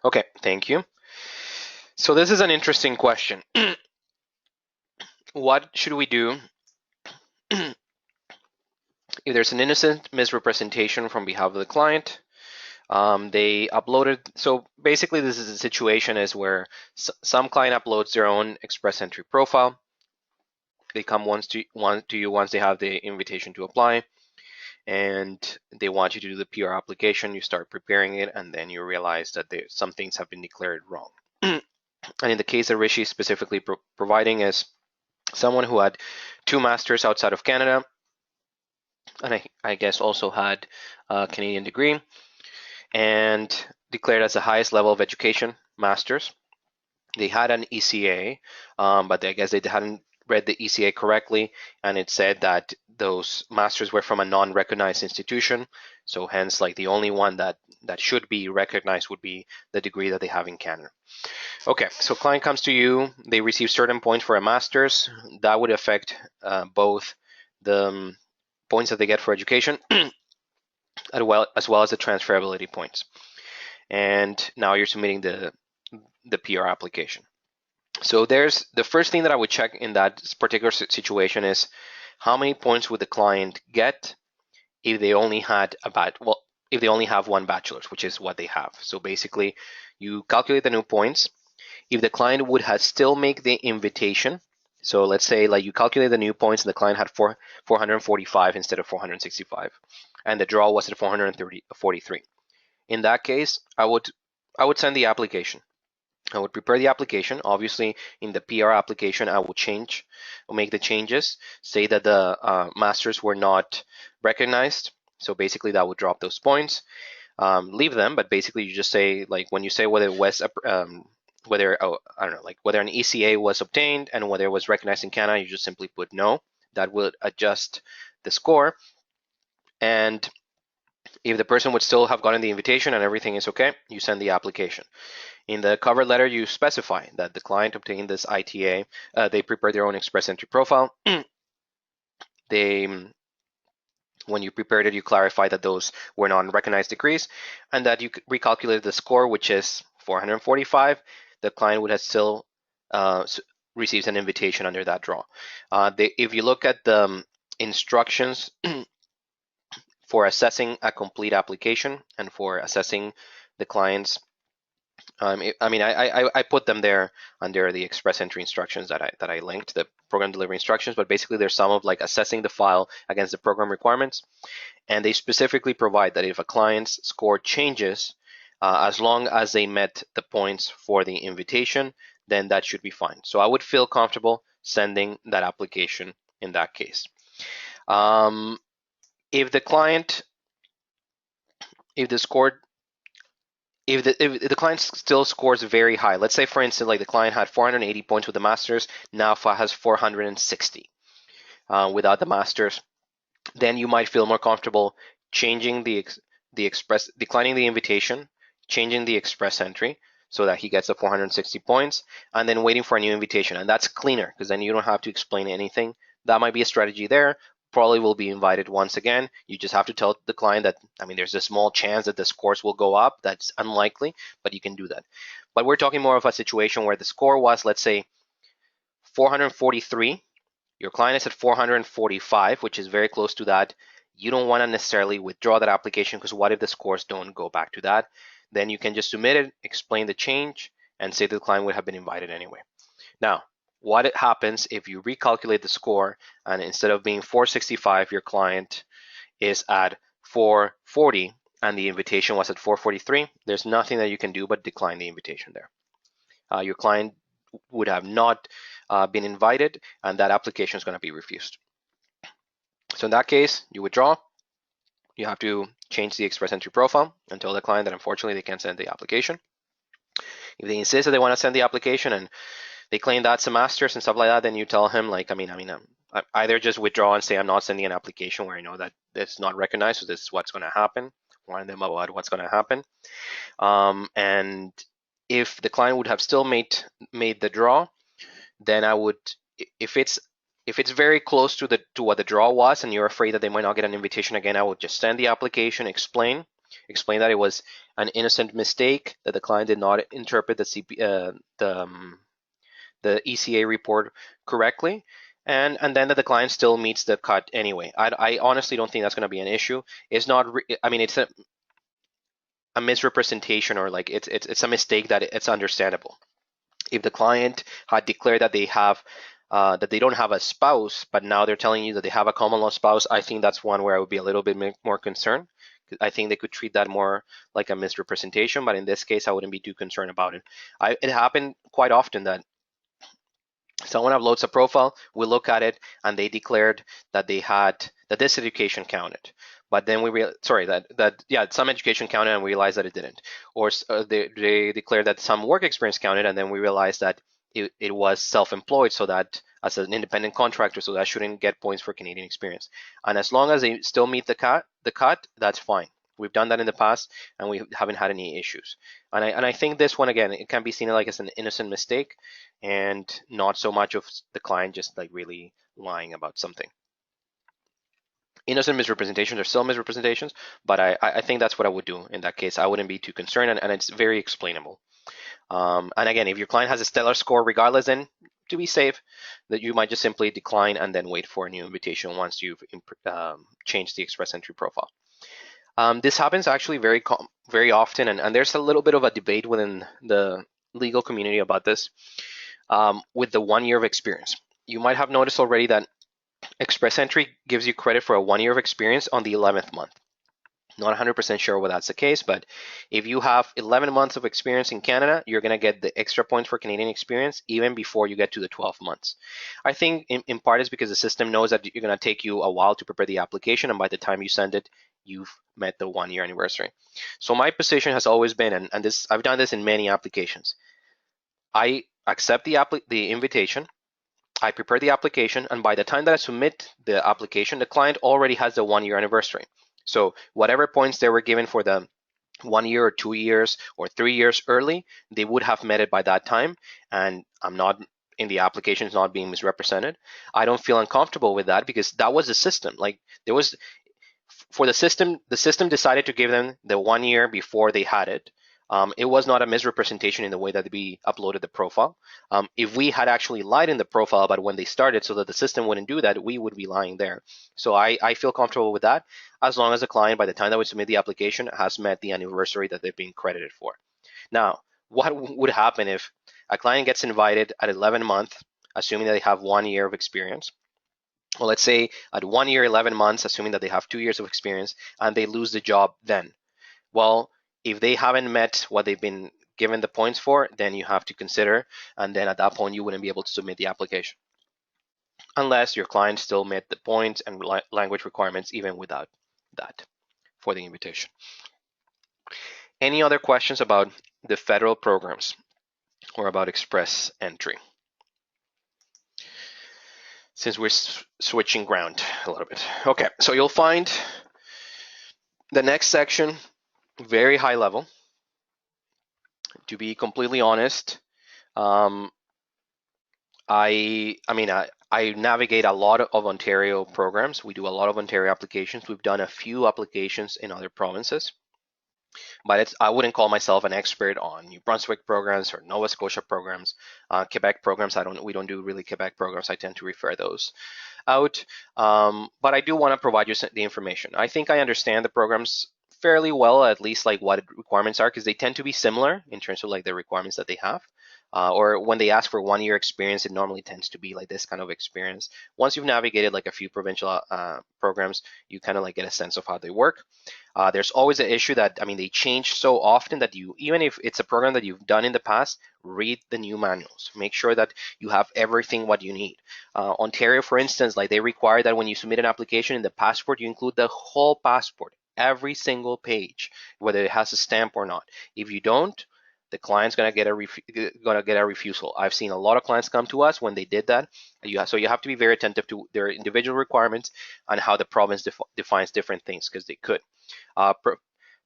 Okay, thank you. So this is an interesting question. What should we do if there's an innocent misrepresentation from behalf of the client? They uploaded, so basically this is a situation is where some client uploads their own express entry profile. They come to you once they have the invitation to apply, and they want you to do the PR application. You start preparing it, and then you realize that some things have been declared wrong. And in the case that Rishi is specifically providing is someone who had 2 masters outside of Canada, and I guess also had a Canadian degree, and declared as the highest level of education, masters. They had an ECA, but I guess they hadn't read the ECA correctly, and it said that those masters were from a non-recognized institution. So hence, like the only one that should be recognized would be the degree that they have in Canada. Okay, so client comes to you, they receive certain points for a master's. That would affect both the points that they get for education as well as the transferability points. And now you're submitting the PR application. So there's the first thing that I would check in that particular situation is how many points would the client get if they only had if they only have 1 bachelor's, which is what they have. So basically, you calculate the new points. If the client would have still make the invitation, so let's say like you calculate the new points and the client had 445 instead of 465, and the draw was at 443. In that case, I would send the application. I would prepare the application. Obviously, in the PR application, I would make the changes, say that the masters were not recognized. So basically, that would drop those points. Leave them, but basically, you just say like when you say whether it was whether I don't know, like whether an ECA was obtained and whether it was recognized in Canada, you just simply put no. That will adjust the score. And if the person would still have gotten the invitation and everything is okay, you send the application. In the cover letter, you specify that the client obtained this ITA. They prepared their own express entry profile. When you prepared it, you clarified that those were non-recognized degrees and that you recalculated the score, which is 445. The client would have still received an invitation under that draw. If you look at the instructions for assessing a complete application and for assessing the client's I put them there under the express entry instructions that I linked, the program delivery instructions, but basically there's some of like assessing the file against the program requirements. And they specifically provide that if a client's score changes, as long as they met the points for the invitation, then that should be fine. So I would feel comfortable sending that application in that case. If the client, if the client still scores very high, let's say for instance, like the client had 480 points with the masters, now has 460 without the masters, then you might feel more comfortable changing declining the invitation, changing the express entry so that he gets the 460 points, and then waiting for a new invitation. And that's cleaner because then you don't have to explain anything. That might be a strategy there. Probably will be invited once again. You just have to tell the client that, there's a small chance that the scores will go up. That's unlikely, but you can do that. But we're talking more of a situation where the score was, let's say, 443. Your client is at 445, which is very close to that. You don't want to necessarily withdraw that application because what if the scores don't go back to that? Then you can just submit it, explain the change, and say the client would have been invited anyway. Now, what happens if you recalculate the score and instead of being 465, your client is at 440 and the invitation was at 443? There's nothing that you can do but decline the invitation there. Your client would have not been invited and that application is going to be refused. So in that case, you withdraw. You have to change the express entry profile and tell the client that unfortunately they can't send the application. If they insist that they want to send the application and they claim that's a master's and stuff like that, then you tell him like, either just withdraw and say I'm not sending an application where I know that it's not recognized, so this is what's going to happen. Warn them about what's going to happen. And if the client would have still made the draw, then I would, if it's very close to what the draw was and you're afraid that they might not get an invitation again, I would just send the application, explain explain that it was an innocent mistake, that the client did not interpret the ECA report correctly, and then that the client still meets the cut anyway. I honestly don't think that's going to be an issue. It's not. I mean, it's a misrepresentation, or like it's a mistake that it's understandable. If the client had declared that they have that they don't have a spouse, but now they're telling you that they have a common law spouse, I think that's one where I would be a little bit more concerned. I think they could treat that more like a misrepresentation, but in this case, I wouldn't be too concerned about it. It happened quite often that someone uploads a profile, we look at it, and they declared that they had that this education counted, but then some education counted and we realized that it didn't, or they declared that some work experience counted, and then we realized that it was self-employed, so that as an independent contractor, so that shouldn't get points for Canadian experience. And as long as they still meet the cut, that's fine. We've done that in the past, and we haven't had any issues. And I think this one, again, it can be seen like as an innocent mistake, and not so much of the client just like really lying about something. Innocent misrepresentations are still misrepresentations, but I think that's what I would do in that case. I wouldn't be too concerned, and it's very explainable. And again, if your client has a stellar score regardless, then to be safe, that you might just simply decline and then wait for a new invitation once you've changed the express entry profile. This happens actually very often, and there's a little bit of a debate within the legal community about this. With the 1 year of experience, you might have noticed already that express entry gives you credit for a 1 year of experience on the 11th month. Not 100% sure whether that's the case, but if you have 11 months of experience in Canada, you're going to get the extra points for Canadian experience even before you get to the 12 months. I think in part is because the system knows that you're going to take you a while to prepare the application, and by the time you send it, you've met the 1 year anniversary. So my position has always been, and this I've done this in many applications, I accept the invitation, I prepare the application, and by the time that I submit the application, the client already has the 1 year anniversary. So whatever points they were given for the 1 year or 2 years or 3 years early, they would have met it by that time, and I'm not in the application is not being misrepresented. I don't feel uncomfortable with that because that was the system. Like there was for the system decided to give them the 1 year before they had it. It was not a misrepresentation in the way that we uploaded the profile. If we had actually lied in the profile about when they started so that the system wouldn't do that, we would be lying there. So I feel comfortable with that as long as the client, by the time that we submit the application, has met the anniversary that they've been credited for. Now, what would happen if a client gets invited at 11 months, assuming that they have 1 year of experience? Well, let's say at 1 year, 11 months, assuming that they have 2 years of experience, and they lose the job then. Well, if they haven't met what they've been given the points for, then you have to consider, and then at that point, you wouldn't be able to submit the application unless your client still met the points and language requirements even without that for the invitation. Any other questions about the federal programs or about express entry? Since we're switching ground a little bit. Okay, so you'll find the next section very high level. To be completely honest, I navigate a lot of Ontario programs. We do a lot of Ontario applications. We've done a few applications in other provinces, but I wouldn't call myself an expert on New Brunswick programs or Nova Scotia programs. Quebec programs, we don't do really Quebec programs. I tend to refer those out, but I do want to provide you the information. I think I understand the programs fairly well, at least like what requirements are, because they tend to be similar in terms of like the requirements that they have. Or when they ask for 1 year experience, it normally tends to be like this kind of experience. Once you've navigated like a few provincial programs, you kind of like get a sense of how they work. There's always an issue that, they change so often that even if it's a program that you've done in the past, read the new manuals. Make sure that you have everything what you need. Ontario, for instance, like they require that when you submit an application in the passport, you include the whole passport, every single page, whether it has a stamp or not. If you don't, the client's gonna get a refusal. I've seen a lot of clients come to us when they did that. So you have to be very attentive to their individual requirements and how the province defines different things, because they could.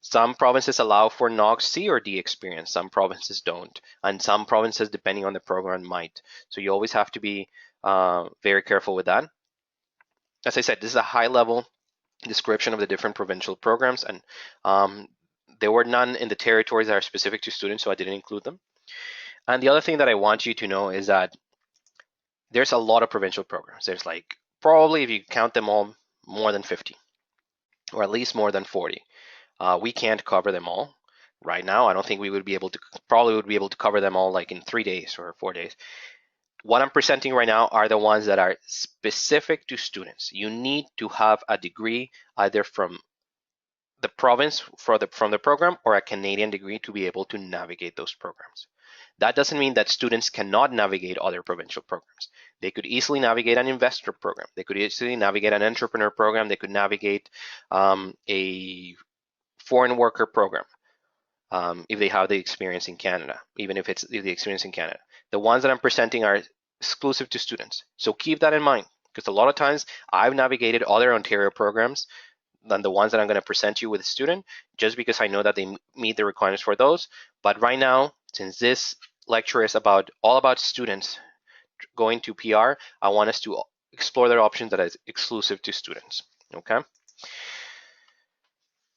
Some provinces allow for NOG C or D experience. Some provinces don't, and some provinces, depending on the program, might. So you always have to be very careful with that. As I said, this is a high-level description of the different provincial programs, and there were none in the territories that are specific to students, so I didn't include them. And the other thing that I want you to know is that there's a lot of provincial programs. There's like, probably if you count them all, more than 50, or at least more than 40. We can't cover them all right now. I don't think we would be able to, probably would be able to cover them all like in 3 days or 4 days. What I'm presenting right now are the ones that are specific to students. You need to have a degree either from the province from the program or a Canadian degree to be able to navigate those programs. That doesn't mean that students cannot navigate other provincial programs. They could easily navigate an investor program. They could easily navigate an entrepreneur program. They could navigate a foreign worker program if they have the experience in Canada, even if it's the experience in Canada. The ones that I'm presenting are exclusive to students. So keep that in mind, because a lot of times I've navigated other Ontario programs than the ones that I'm going to present you with a student, just because I know that they meet the requirements for those. But right now, since this lecture is all about students going to PR, I want us to explore their options that is exclusive to students, okay?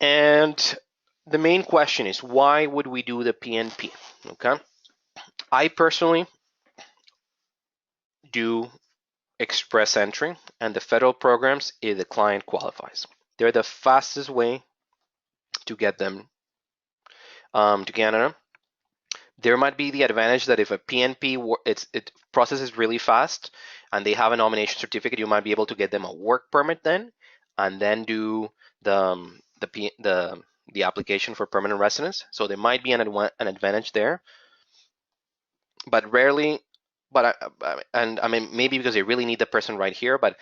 And the main question is, why would we do the PNP, okay? I personally do express entry, and the federal programs if the client qualifies. They're the fastest way to get them to Canada. There might be the advantage that if a PNP it processes really fast and they have a nomination certificate, you might be able to get them a work permit then, and then do the application for permanent residence. So there might be an advantage there, but rarely. But I mean, maybe because they really need the person right here, but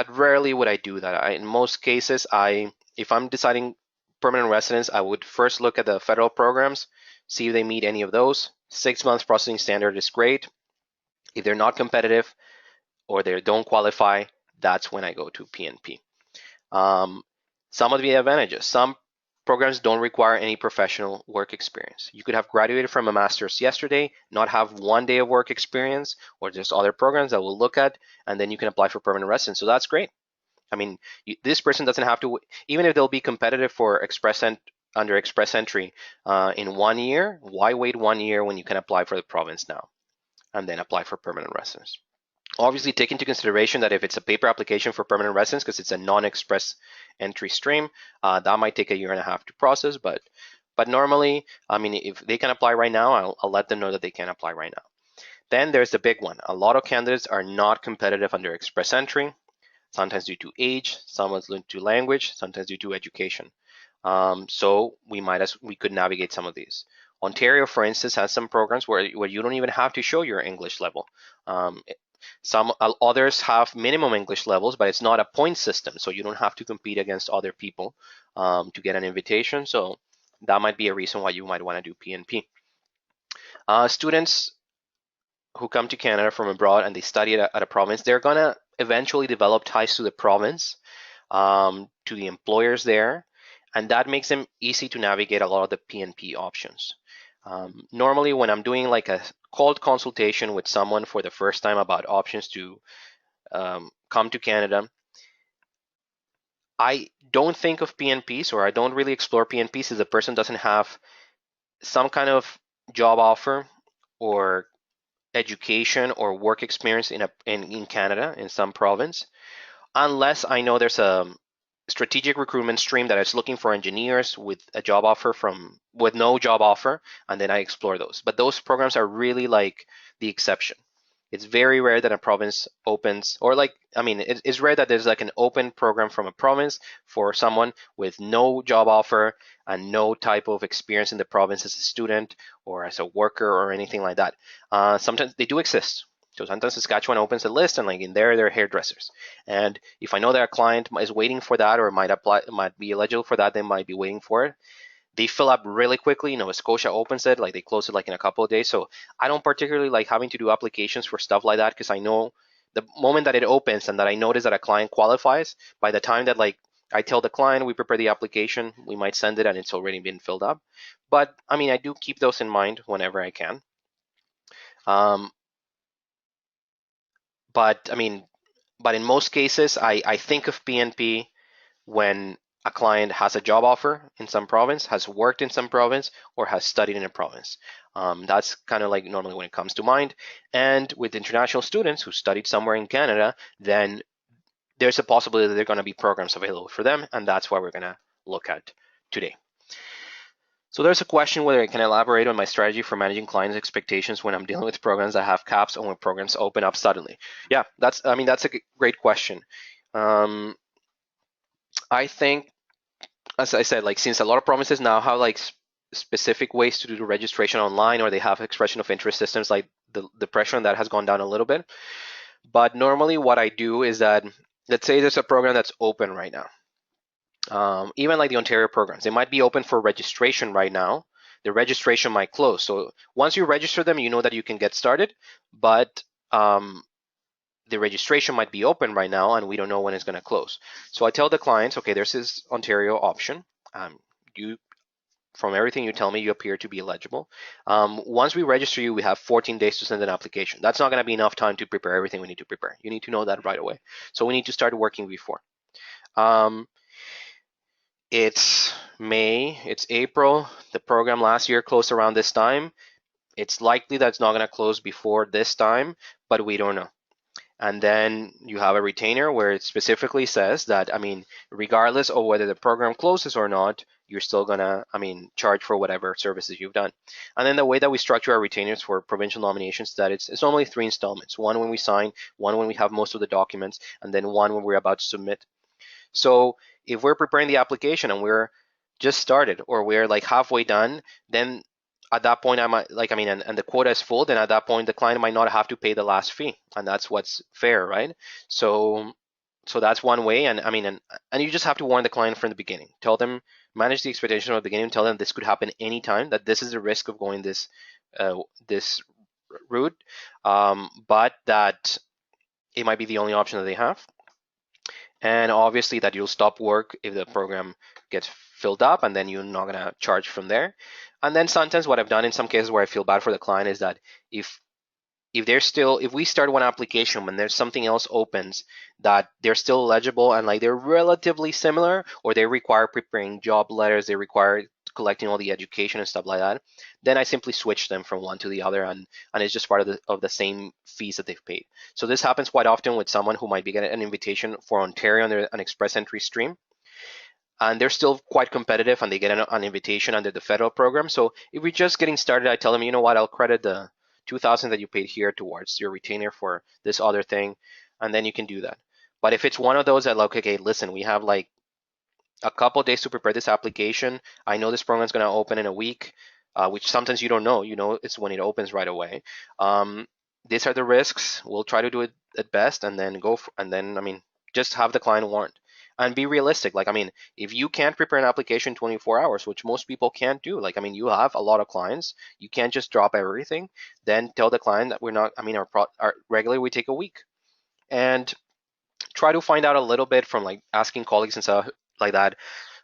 rarely would I do that. In most cases, if I'm deciding permanent residence, I would first look at the federal programs, see if they meet any of those. 6 months processing standard is great. If they're not competitive or they don't qualify, that's when I go to PNP. Some of the advantages, some programs don't require any professional work experience. You could have graduated from a master's yesterday, not have 1 day of work experience, or there's other programs that we'll look at, and then you can apply for permanent residence. So that's great. I mean, this person doesn't have to, even if they'll be competitive for under express entry in 1 year, why wait 1 year when you can apply for the province now and then apply for permanent residence? Obviously, take into consideration that if it's a paper application for permanent residence, because it's a non-express entry stream, that might take 1.5 years to process. But normally, I mean, if they can apply right now, I'll let them know that they can apply right now. Then there's the big one. A lot of candidates are not competitive under express entry, sometimes due to age, sometimes due to language, sometimes due to education. So we could navigate some of these. Ontario, for instance, has some programs where you don't even have to show your English level. Some others have minimum English levels, but it's not a point system, so you don't have to compete against other people to get an invitation. So that might be a reason why you might want to do PNP. Students who come to Canada from abroad and they study at a province, they're gonna eventually develop ties to the province, to the employers there, and that makes them easy to navigate a lot of the PNP options. Normally, when I'm doing like a cold consultation with someone for the first time about options to come to Canada, I don't think of PNPs, or I don't really explore PNPs if the person doesn't have some kind of job offer or education or work experience in Canada in some province, unless I know there's a strategic recruitment stream that is looking for engineers with a job offer with no job offer, and then I explore those. But those programs are really like the exception. It's very rare that a province opens, or like, I mean, it's rare that there's like an open program from a province for someone with no job offer and no type of experience in the province as a student or as a worker or anything like that. Sometimes they do exist. So sometimes Saskatchewan opens a list, and like in there, they're hairdressers. And if I know that a client is waiting for that or might be eligible for that, they might be waiting for it. They fill up really quickly. Nova Scotia opens it, like they close it like in a couple of days. So I don't particularly like having to do applications for stuff like that, because I know the moment that it opens and that I notice that a client qualifies, by the time that like I tell the client we prepare the application, we might send it and it's already been filled up. But I mean, I do keep those in mind whenever I can. But I mean, but in most cases, I think of PNP when a client has a job offer in some province, has worked in some province, or has studied in a province. That's kind of like normally when it comes to mind. And with international students who studied somewhere in Canada, then there's a possibility that there are going to be programs available for them, and that's what we're going to look at today. So there's a question whether I can elaborate on my strategy for managing clients' expectations when I'm dealing with programs that have caps or when programs open up suddenly. Yeah, that's a great question. I think, as I said, like since a lot of provinces now have like specific ways to do the registration online, or they have expression of interest systems, like the pressure on that has gone down a little bit. But normally what I do is that, let's say there's a program that's open right now. Even like the Ontario programs, they might be open for registration right now. The registration might close. So once you register them, you know that you can get started, but the registration might be open right now and we don't know when it's going to close. So I tell the clients, okay, there's this Ontario option. You, from everything you tell me, you appear to be eligible. Once we register you, we have 14 days to send an application. That's not going to be enough time to prepare everything we need to prepare. You need to know that right away. So we need to start working before. It's May, it's April. The program last year closed around this time. It's likely that it's not going to close before this time, but we don't know. And then you have a retainer where it specifically says that, I mean, regardless of whether the program closes or not, you're still gonna, charge for whatever services you've done. And then the way that we structure our retainers for provincial nominations is that it's normally 3 installments. One when we sign, one when we have most of the documents, and then one when we're about to submit. So if we're preparing the application and we're just started, or we're like halfway done, then at that point I might and the quota is full, then at that point the client might not have to pay the last fee, and that's what's fair, right? So that's one way, and you just have to warn the client from the beginning. Tell them, manage the expectation from the beginning. Tell them this could happen anytime, that this is the risk of going this this route, but that it might be the only option that they have. And obviously that you'll stop work if the program gets filled up, and then you're not going to charge from there. And then sometimes what I've done in some cases where I feel bad for the client is that if we start one application when there's something else opens that they're still eligible and like they're relatively similar, or they require preparing job letters, they require collecting all the education and stuff like that, then I simply switch them from one to the other, and it's just part of the same fees that they've paid. So this happens quite often with someone who might be getting an invitation for Ontario under an express entry stream, and they're still quite competitive, and they get an invitation under the federal program. So if we're just getting started, I tell them, you know what, I'll credit the $2,000 that you paid here towards your retainer for this other thing, and then you can do that. But if it's one of those that, like, okay, listen, we have like a couple days to prepare this application. I know this program is going to open in a week, which sometimes you don't know. You know, it's when it opens right away. These are the risks. We'll try to do it at best, and then just have the client warned and be realistic. Like, if you can't prepare an application 24 hours, which most people can't do, like, you have a lot of clients, you can't just drop everything. Then tell the client that we're not, our regularly we take a week, and try to find out a little bit from like asking colleagues and stuff like that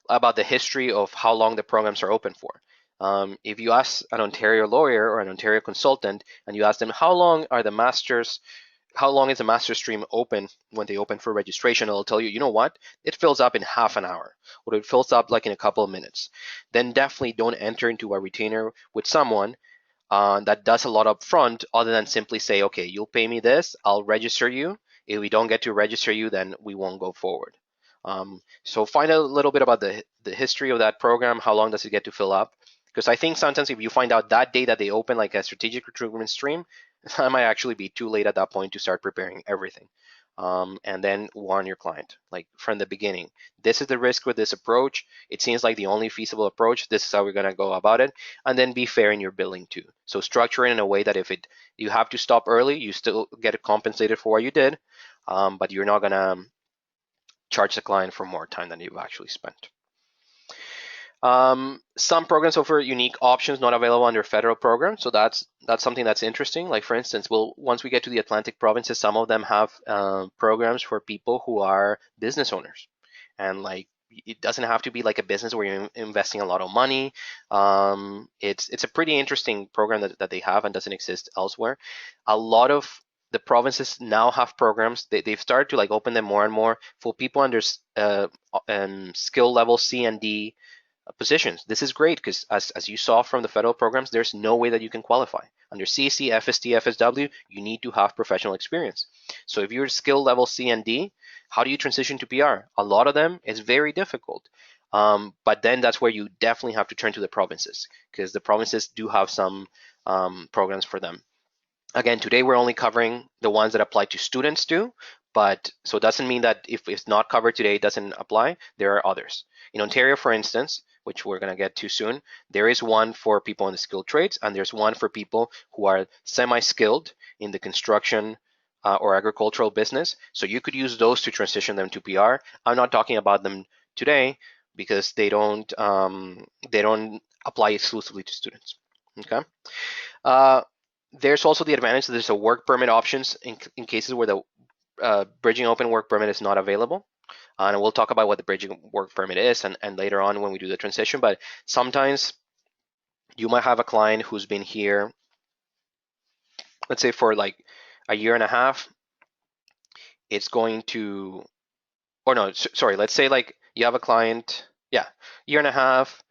about the history of how long the programs are open for. If you ask an Ontario lawyer or an Ontario consultant and you ask them how long is the master stream open when they open for registration, they'll tell you, you know what, it fills up in half an hour, or it fills up like in a couple of minutes. Then definitely don't enter into a retainer with someone that does a lot up front, other than simply say, okay, you'll pay me this, I'll register you. If we don't get to register you, then we won't go forward. So find out a little bit about the history of that program. How long does it get to fill up? Because I think sometimes if you find out that day that they open like a strategic recruitment stream, that might actually be too late at that point to start preparing everything. And then warn your client, like from the beginning, this is the risk with this approach. It seems like the only feasible approach. This is how we're going to go about it. And then be fair in your billing too. So structure it in a way that if you have to stop early, you still get compensated for what you did, but you're not going to charge the client for more time than you've actually spent. Some programs offer unique options not available under federal programs, so that's something that's interesting. Like, for instance, once we get to the Atlantic provinces, some of them have programs for people who are business owners, and like it doesn't have to be like a business where you're investing a lot of money. It's a pretty interesting program that they have and doesn't exist elsewhere. A lot of the provinces now have programs. They've started to like open them more and more for people under skill level C and D positions. This is great because as you saw from the federal programs, there's no way that you can qualify. Under CC, FST, FSW, you need to have professional experience. So if you're skill level C and D, how do you transition to PR? A lot of them is very difficult. But then that's where you definitely have to turn to the provinces, because the provinces do have some programs for them. Again, today we're only covering the ones that apply to students too, but so it doesn't mean that if it's not covered today, it doesn't apply. There are others. In Ontario, for instance, which we're going to get to soon, there is one for people in the skilled trades, and there's one for people who are semi-skilled in the construction or agricultural business. So you could use those to transition them to PR. I'm not talking about them today because they don't apply exclusively to students. Okay. There's also the advantage that there's a work permit options in cases where the bridging open work permit is not available. And we'll talk about what the bridging work permit is and later on when we do the transition. But sometimes you might have a client who's been here, let's say for like a year and a half. It's going to, or no, sorry, let's say like you have a client, yeah, year and a half,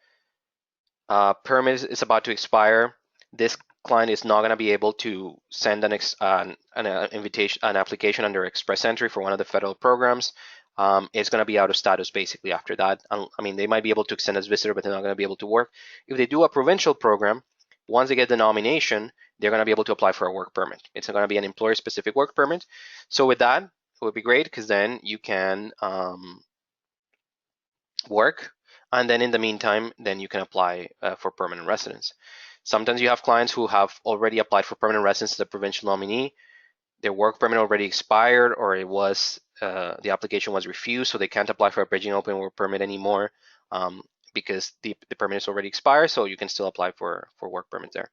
permit is about to expire. This client is not going to be able to send an invitation, an application under express entry for one of the federal programs. It's going to be out of status basically after that. I mean, they might be able to extend as visitor, but they're not going to be able to work. If they do a provincial program, once they get the nomination, they're going to be able to apply for a work permit. It's going to be an employer-specific work permit. So with that, it would be great because then you can work, and then in the meantime, then you can apply for permanent residence. Sometimes you have clients who have already applied for permanent residence as a provincial nominee. Their work permit already expired, or it was the application was refused, so they can't apply for a bridging open work permit anymore because the permit is already expired. So you can still apply for work permits there.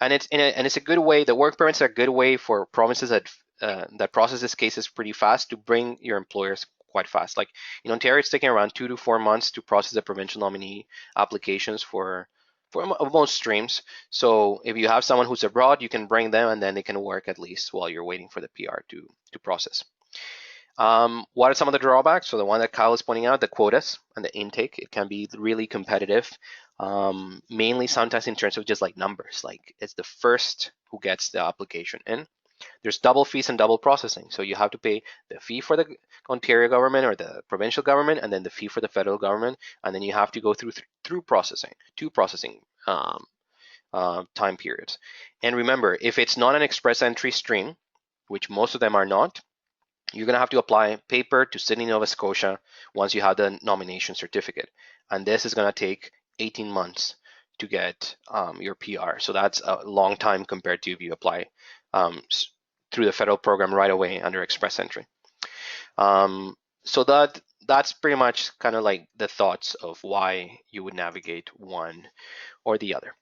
And it's a good way. The work permits are a good way for provinces that process this cases pretty fast to bring your employers quite fast. Like in Ontario, it's taking around 2 to 4 months to process the provincial nominee applications for most streams. So if you have someone who's abroad, you can bring them and then they can work at least while you're waiting for the PR to process. What are some of the drawbacks? So the one that Kyle is pointing out, the quotas and the intake, it can be really competitive, mainly sometimes in terms of just like numbers, like it's the first who gets the application in. There's double fees and double processing. So you have to pay the fee for the Ontario government or the provincial government, and then the fee for the federal government, and then you have to go through processing, two processing time periods. And remember, if it's not an express entry stream, which most of them are not, you're going to have to apply paper to Sydney, Nova Scotia once you have the nomination certificate. And this is going to take 18 months to get your PR. So that's a long time compared to if you apply through the federal program right away under express entry. So that's pretty much kind of like the thoughts of why you would navigate one or the other.